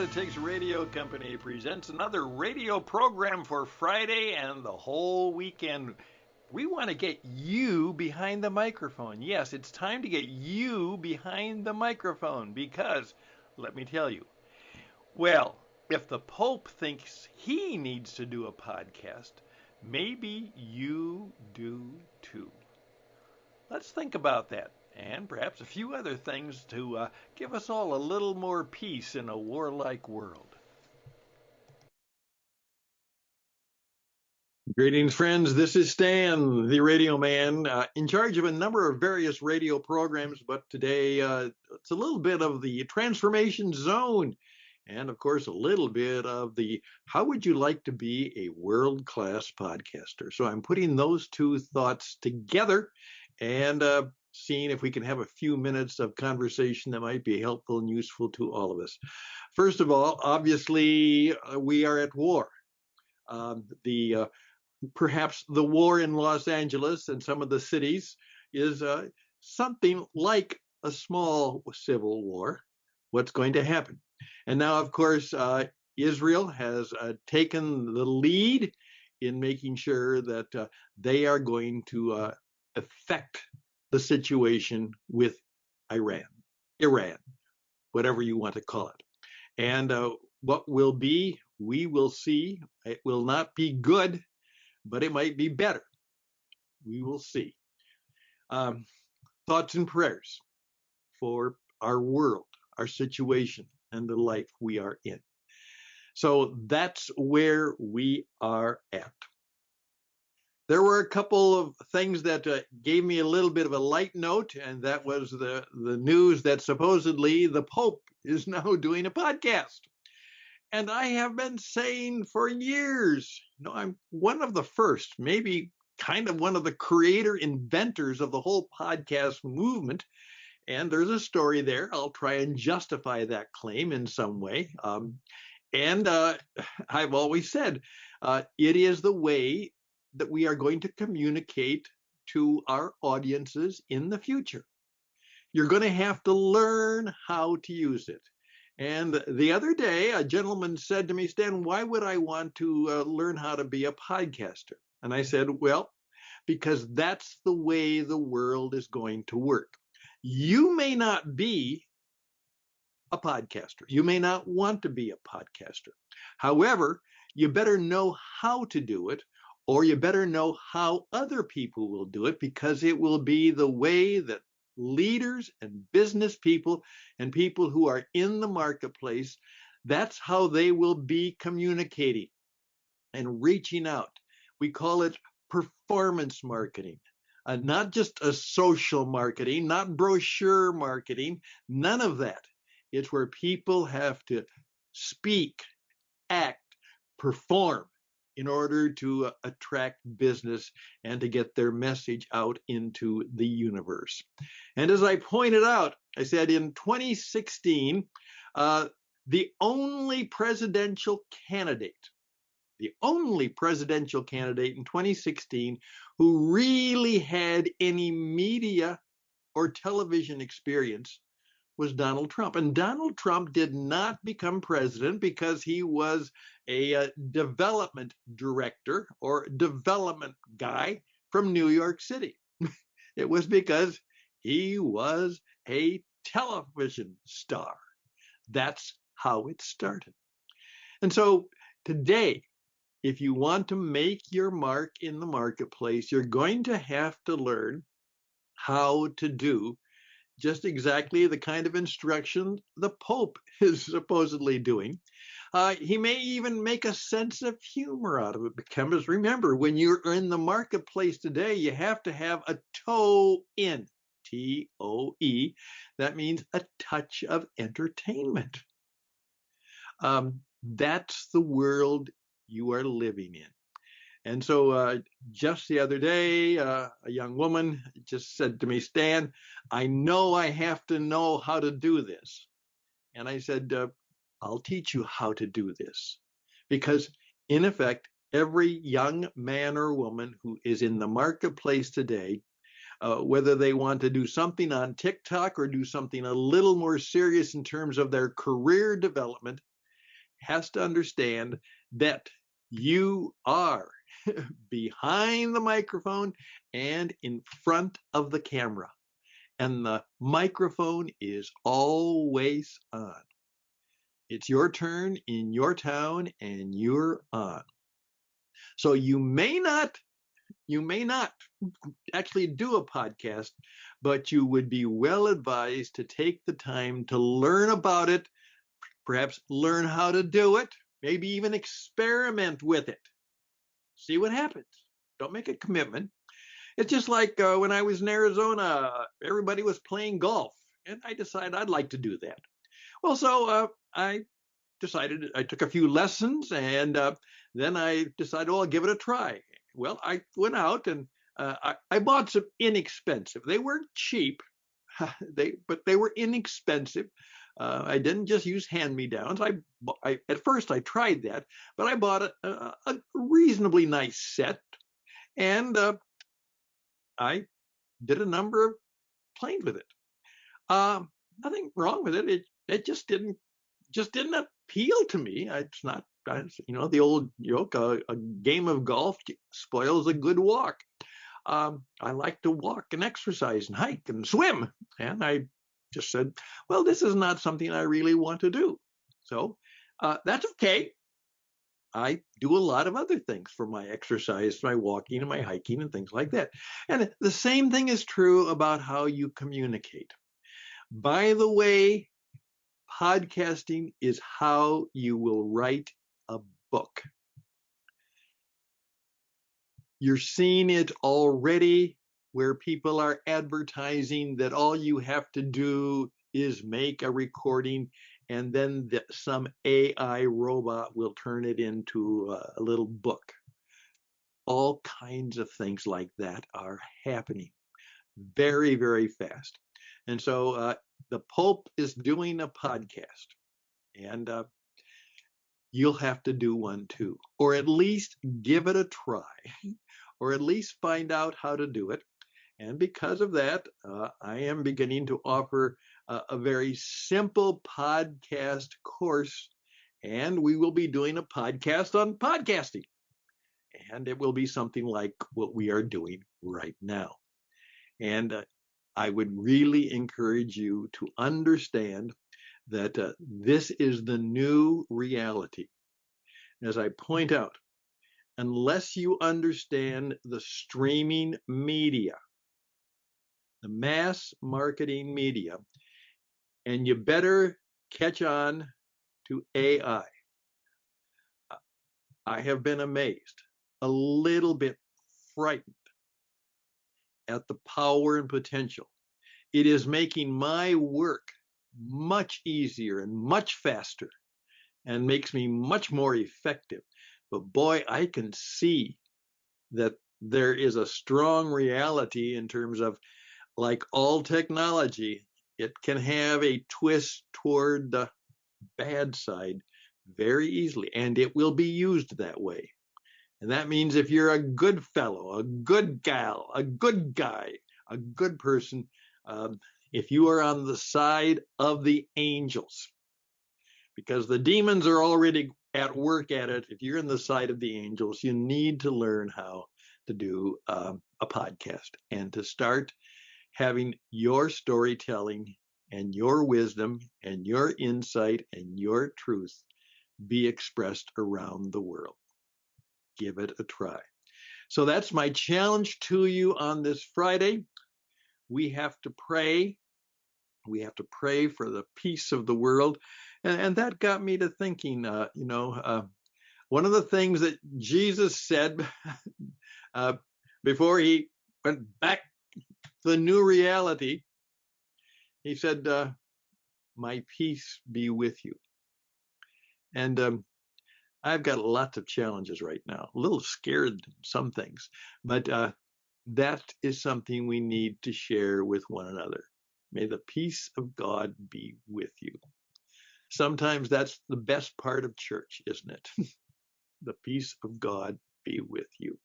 Politics Radio Company presents another radio program for Friday and the whole weekend. We want to get you behind the microphone. Yes, it's time to get you behind the microphone because, let me tell you, well, if the Pope thinks he needs to do a podcast, maybe you do too. Let's think about that and perhaps a few other things to give us all a little more peace in a warlike world. Greetings, friends. This is Stan, the radio man, in charge of a number of various radio programs, but today it's a little bit of the transformation zone. And of course, a little bit of the how would you like to be a world-class podcaster? So I'm putting those two thoughts together and seeing if we can have a few minutes of conversation that might be helpful and useful to all of us. First of all, obviously, we are at war. Perhaps the war in Los Angeles and some of the cities is something like a small civil war. What's going to happen? And now, of course, Israel has taken the lead in making sure that they are going to affect the situation with Iran, whatever you want to call it. And what will be, we will see. It will not be good, but it might be better. We will see. Thoughts and prayers for our world, our situation, and the life we are in. So that's where we are at. There were a couple of things that gave me a little bit of a light note, and that was the news that supposedly the Pope is now doing a podcast. And I have been saying for years, I'm one of the first, maybe kind of one of the creator inventors of the whole podcast movement. And there's a story there. I'll try and justify that claim in some way. And I've always said it is the way that we are going to communicate to our audiences in the future. You're going to have to learn how to use it. And the other day, a gentleman said to me, Stan, why would I want to learn how to be a podcaster? And I said, well, because that's the way the world is going to work. You may not be a podcaster. You may not want to be a podcaster. However, you better know how to do it, or you better know how other people will do it, because it will be the way that leaders and business people and people who are in the marketplace, that's how they will be communicating and reaching out. We call it performance marketing. Not just a social marketing, not brochure marketing, none of that. It's where people have to speak, act, perform in order to attract business and to get their message out into the universe. And as I pointed out, I said in 2016, the only presidential candidate in 2016 who really had any media or television experience was Donald Trump. And Donald Trump did not become president because he was a development director or development guy from New York City. It was because he was a television star. That's how it started. And so today, if you want to make your mark in the marketplace, you're going to have to learn how to do just exactly the kind of instruction the Pope is supposedly doing. He may even make a sense of humor out of it, because remember, when you're in the marketplace today, you have to have a toe in, T-O-E. That means a touch of entertainment. That's the world you are living in. And so just the other day, a young woman just said to me, Stan, I know I have to know how to do this. And I said, I'll teach you how to do this. Because in effect, every young man or woman who is in the marketplace today, whether they want to do something on TikTok or do something a little more serious in terms of their career development, has to understand that you are behind the microphone and in front of the camera. And the microphone is always on. It's your turn in your town and you're on. So you may not actually do a podcast, but you would be well advised to take the time to learn about it, perhaps learn how to do it, maybe even experiment with it. See what happens. Don't make a commitment. It's just like when I was in Arizona, everybody was playing golf, and I decided I'd like to do that. Well, so I decided I took a few lessons, and then I decided, oh, I'll give it a try. Well, I went out and I bought some inexpensive. They weren't cheap, but they were inexpensive. I didn't just use hand-me-downs. At first I tried that, but I bought a reasonably nice set, and I did a number of planes with it. Nothing wrong with it. It just didn't appeal to me. It's not, the old joke, a game of golf spoils a good walk. I like to walk and exercise and hike and swim. And I just said, well, this is not something I really want to do. So that's okay. I do a lot of other things for my exercise, my walking and my hiking and things like that. And the same thing is true about how you communicate. By the way, podcasting is how you will write a book. You're seeing it already where people are advertising that all you have to do is make a recording and then some AI robot will turn it into a little book. All kinds of things like that are happening very, very fast. And so the Pope is doing a podcast, and you'll have to do one too, or at least give it a try, or at least find out how to do it. And because of that, I am beginning to offer a very simple podcast course, and we will be doing a podcast on podcasting. And it will be something like what we are doing right now. And I would really encourage you to understand that this is the new reality. As I point out, unless you understand the streaming media, the mass marketing media, and you better catch on to AI. I have been amazed, a little bit frightened at the power and potential. It is making my work much easier and much faster and makes me much more effective. But boy, I can see that there is a strong reality in terms of, like all technology, it can have a twist toward the bad side very easily, and it will be used that way. And that means if you're a good fellow, a good gal, a good guy, a good person, if you are on the side of the angels, because the demons are already at work at it, if you're on the side of the angels, you need to learn how to do a podcast and to start having your storytelling and your wisdom and your insight and your truth be expressed around the world. Give it a try. So that's my challenge to you on this Friday. We have to pray. We have to pray for the peace of the world. And that got me to thinking, one of the things that Jesus said before he went back to the new reality, he said, my peace be with you. And I've got lots of challenges right now, a little scared in some things, but that is something we need to share with one another. May the peace of God be with you. Sometimes that's the best part of church, isn't it? The peace of God be with you.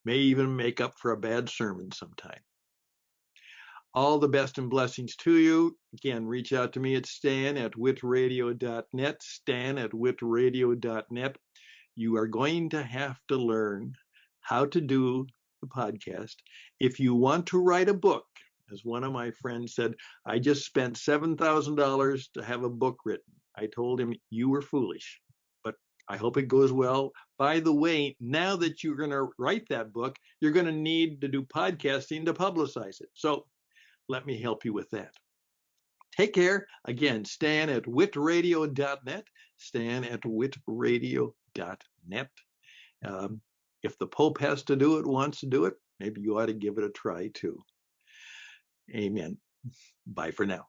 May even make up for a bad sermon sometime. All the best and blessings to you. Again, reach out to me at stan@witradio.net, stan@witradio.net. You are going to have to learn how to do the podcast. If you want to write a book, as one of my friends said, I just spent $7,000 to have a book written. I told him, you were foolish, but I hope it goes well. By the way, now that you're going to write that book, you're going to need to do podcasting to publicize it. So let me help you with that. Take care. Again, stan@witradio.net, stan@witradio.net. If the Pope has to do it, wants to do it, maybe you ought to give it a try too. Amen. Bye for now.